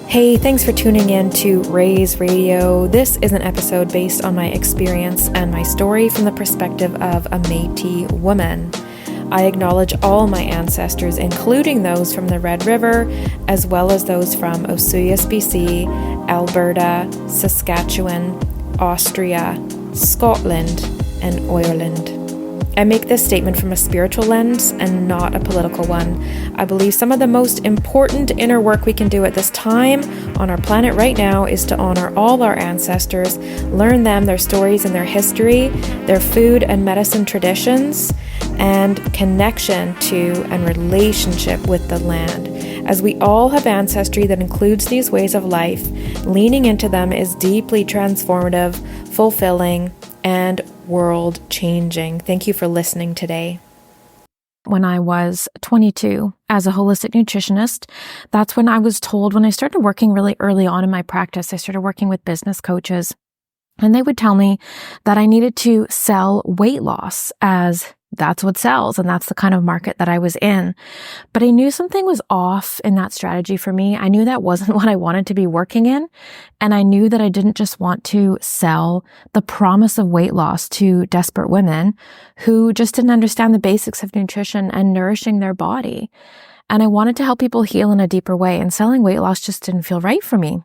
Hey, thanks for tuning in to Raise Radio. This is an episode based on my experience and my story from the perspective of a Métis woman. I acknowledge all my ancestors, including those from the Red River, as well as those from Osoyoos, BC, Alberta, Saskatchewan, Austria, Scotland, and Ireland. I make this statement from a spiritual lens and not a political one. I believe some of the most important inner work we can do at this time on our planet right now is to honor all our ancestors, learn them, their stories and their history, their food and medicine traditions, and connection to and relationship with the land. As we all have ancestry that includes these ways of life, leaning into them is deeply transformative, fulfilling, and world-changing. Thank you for listening today. When I was 22, as a holistic nutritionist, that's when I was told, when I started working really early on in my practice, I started working with business coaches, and they would tell me that I needed to sell weight loss as that's what sells, and that's the kind of market that I was in. But I knew something was off in that strategy for me. I knew that wasn't what I wanted to be working in. And I knew that I didn't just want to sell the promise of weight loss to desperate women who just didn't understand the basics of nutrition and nourishing their body. And I wanted to help people heal in a deeper way, and selling weight loss just didn't feel right for me.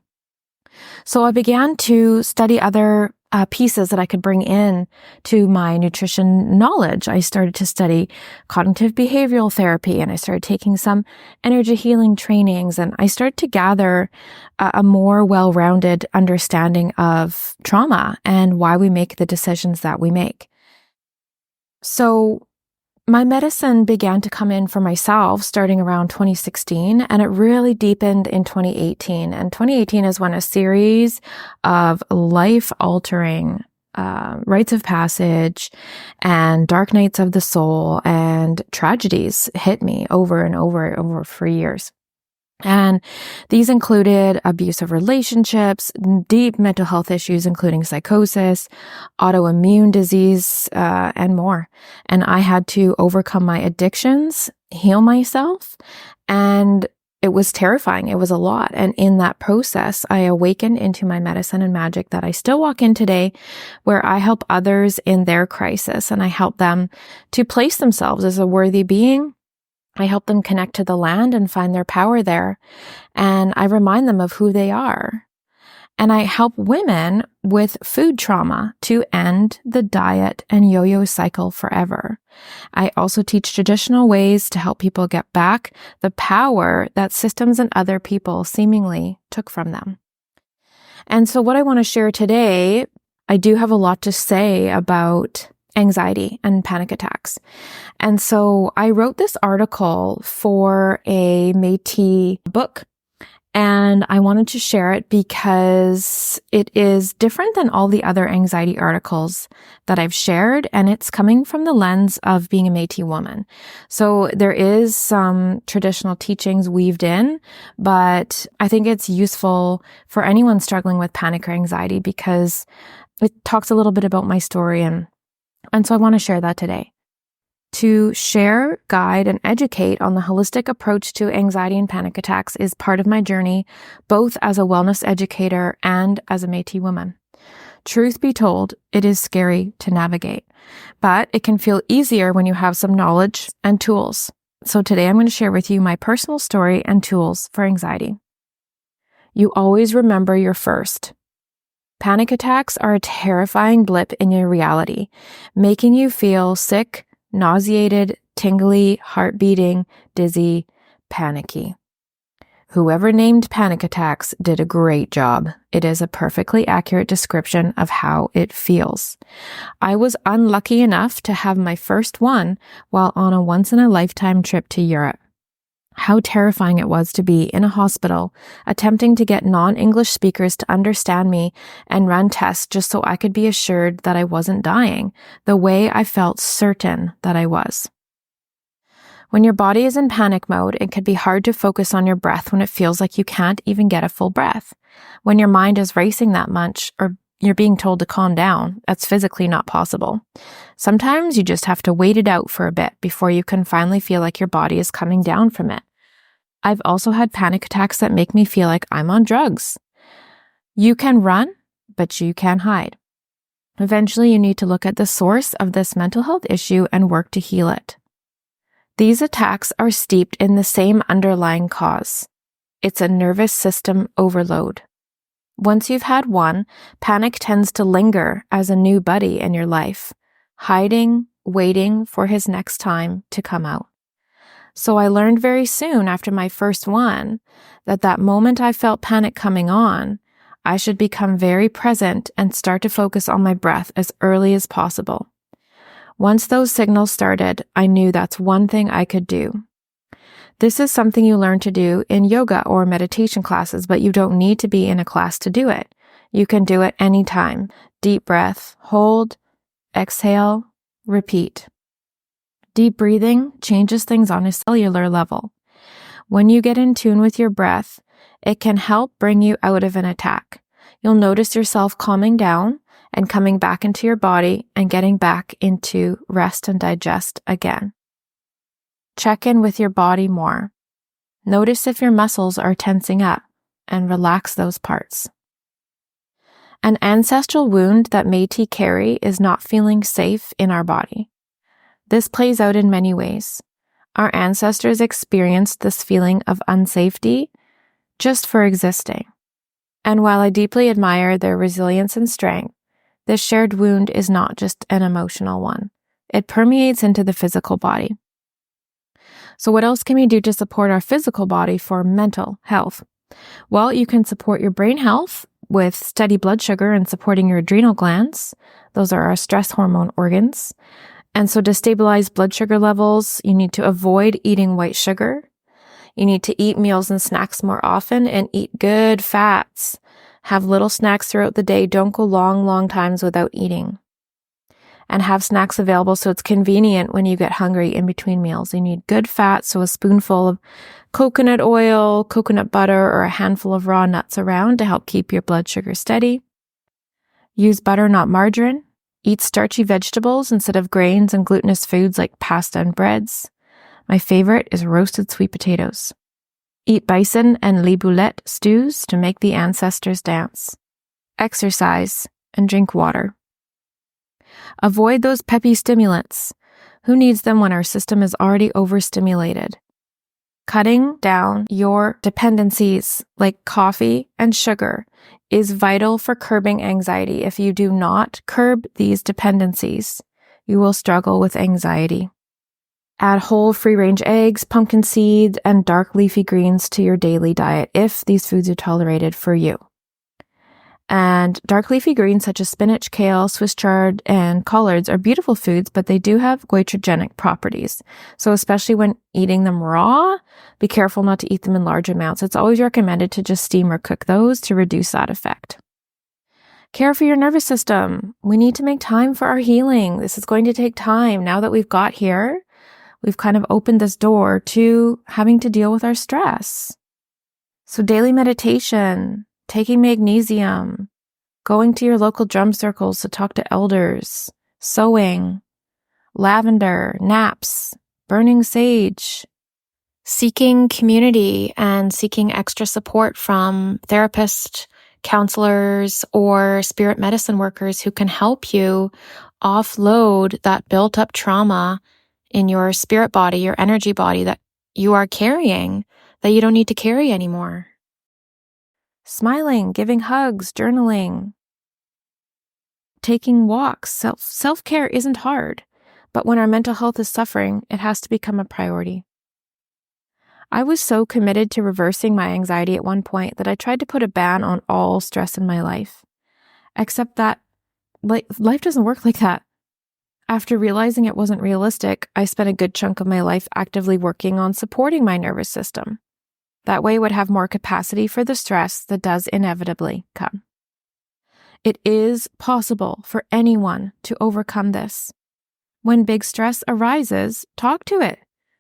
So I began to study other pieces that I could bring in to my nutrition knowledge. I started to study cognitive behavioral therapy, and I started taking some energy healing trainings, and I started to gather a more well-rounded understanding of trauma and why we make the decisions that we make. So my medicine began to come in for myself starting around 2016, and it really deepened in 2018. And 2018 is when a series of life-altering rites of passage and dark nights of the soul and tragedies hit me over and over for years. And these included abusive relationships, deep mental health issues, including psychosis, autoimmune disease, and more. And I had to overcome my addictions, heal myself, and it was terrifying. It was a lot. And in that process, I awakened into my medicine and magic that I still walk in today, where I help others in their crisis, and I help them to place themselves as a worthy being. I help them connect to the land and find their power there. And I remind them of who they are. And I help women with food trauma to end the diet and yo-yo cycle forever. I also teach traditional ways to help people get back the power that systems and other people seemingly took from them. And so what I want to share today, I do have a lot to say about anxiety and panic attacks. And so I wrote this article for a Métis book, and I wanted to share it because it is different than all the other anxiety articles that I've shared, and it's coming from the lens of being a Métis woman. So there is some traditional teachings weaved in, but I think it's useful for anyone struggling with panic or anxiety because it talks a little bit about my story, and so I want to share that today. To share, guide, and educate on the holistic approach to anxiety and panic attacks is part of my journey, both as a wellness educator and as a Métis woman. Truth be told, it is scary to navigate, but it can feel easier when you have some knowledge and tools. So today I'm going to share with you my personal story and tools for anxiety. You always remember your first. Panic attacks are a terrifying blip in your reality, making you feel sick, nauseated, tingly, heart beating, dizzy, panicky. Whoever named panic attacks did a great job. It is a perfectly accurate description of how it feels. I was unlucky enough to have my first one while on a once-in-a-lifetime trip to Europe. How terrifying it was to be in a hospital, attempting to get non-English speakers to understand me and run tests just so I could be assured that I wasn't dying, the way I felt certain that I was. When your body is in panic mode, it can be hard to focus on your breath when it feels like you can't even get a full breath. When your mind is racing that much, or you're being told to calm down, that's physically not possible. Sometimes you just have to wait it out for a bit before you can finally feel like your body is coming down from it. I've also had panic attacks that make me feel like I'm on drugs. You can run, but you can hide. Eventually, you need to look at the source of this mental health issue and work to heal it. These attacks are steeped in the same underlying cause. It's a nervous system overload. Once you've had one, panic tends to linger as a new buddy in your life, hiding, waiting for his next time to come out. So I learned very soon after my first one that moment I felt panic coming on, I should become very present and start to focus on my breath as early as possible. Once those signals started, I knew that's one thing I could do. This is something you learn to do in yoga or meditation classes, but you don't need to be in a class to do it. You can do it anytime. Deep breath, hold, exhale, repeat. Deep breathing changes things on a cellular level. When you get in tune with your breath, it can help bring you out of an attack. You'll notice yourself calming down and coming back into your body and getting back into rest and digest again. Check in with your body more. Notice if your muscles are tensing up and relax those parts. An ancestral wound that Métis carry is not feeling safe in our body. This plays out in many ways. Our ancestors experienced this feeling of unsafety just for existing. And while I deeply admire their resilience and strength, this shared wound is not just an emotional one. It permeates into the physical body. So what else can we do to support our physical body for mental health? Well, you can support your brain health with steady blood sugar and supporting your adrenal glands. Those are our stress hormone organs. And so to stabilize blood sugar levels, you need to avoid eating white sugar. You need to eat meals and snacks more often and eat good fats. Have little snacks throughout the day. Don't go long times without eating. And have snacks available so it's convenient when you get hungry in between meals. You need good fat, so a spoonful of coconut oil, coconut butter, or a handful of raw nuts around to help keep your blood sugar steady. Use butter, not margarine. Eat starchy vegetables instead of grains and glutinous foods like pasta and breads. My favorite is roasted sweet potatoes. Eat bison and liboulette stews to make the ancestors dance. Exercise and drink water. Avoid those peppy stimulants. Who needs them when our system is already overstimulated? Cutting down your dependencies like coffee and sugar is vital for curbing anxiety. If you do not curb these dependencies, you will struggle with anxiety. Add whole free-range eggs, pumpkin seeds, and dark leafy greens to your daily diet if these foods are tolerated for you. And dark leafy greens such as spinach, kale, Swiss chard, and collards are beautiful foods, but they do have goitrogenic properties. So especially when eating them raw, be careful not to eat them in large amounts. It's always recommended to just steam or cook those to reduce that effect. Care for your nervous system. We need to make time for our healing. This is going to take time. Now that we've got here, we've kind of opened this door to having to deal with our stress. So daily meditation, taking magnesium, going to your local drum circles to talk to elders, sewing, lavender, naps, burning sage, seeking community and seeking extra support from therapists, counselors, or spirit medicine workers who can help you offload that built up trauma in your spirit body, your energy body that you are carrying, that you don't need to carry anymore. Smiling, giving hugs, journaling, taking walks. Self-care isn't hard, but when our mental health is suffering, it has to become a priority. I was so committed to reversing my anxiety at one point that I tried to put a ban on all stress in my life. Except that life doesn't work like that. After realizing it wasn't realistic, I spent a good chunk of my life actively working on supporting my nervous system. That way I would have more capacity for the stress that does inevitably come. It is possible for anyone to overcome this. When big stress arises, talk to it.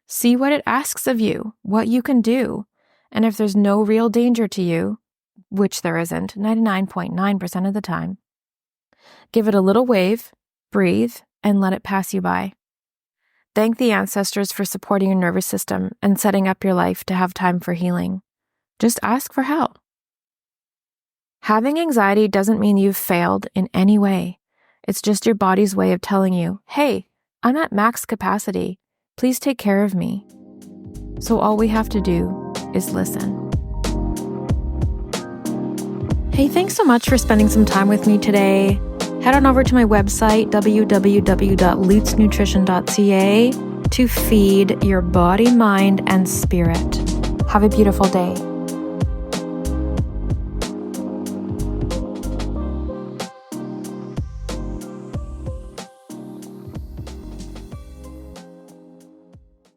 See what it asks of you, what you can do. And if there's no real danger to you, which there isn't 99.9% of the time, give it a little wave, breathe, and let it pass you by. Thank the ancestors for supporting your nervous system and setting up your life to have time for healing. Just ask for help. Having anxiety doesn't mean you've failed in any way. It's just your body's way of telling you, hey, I'm at max capacity. Please take care of me. So all we have to do is listen. Hey, thanks so much for spending some time with me today. Head on over to my website, www.lutznutrition.ca, to feed your body, mind, and spirit. Have a beautiful day.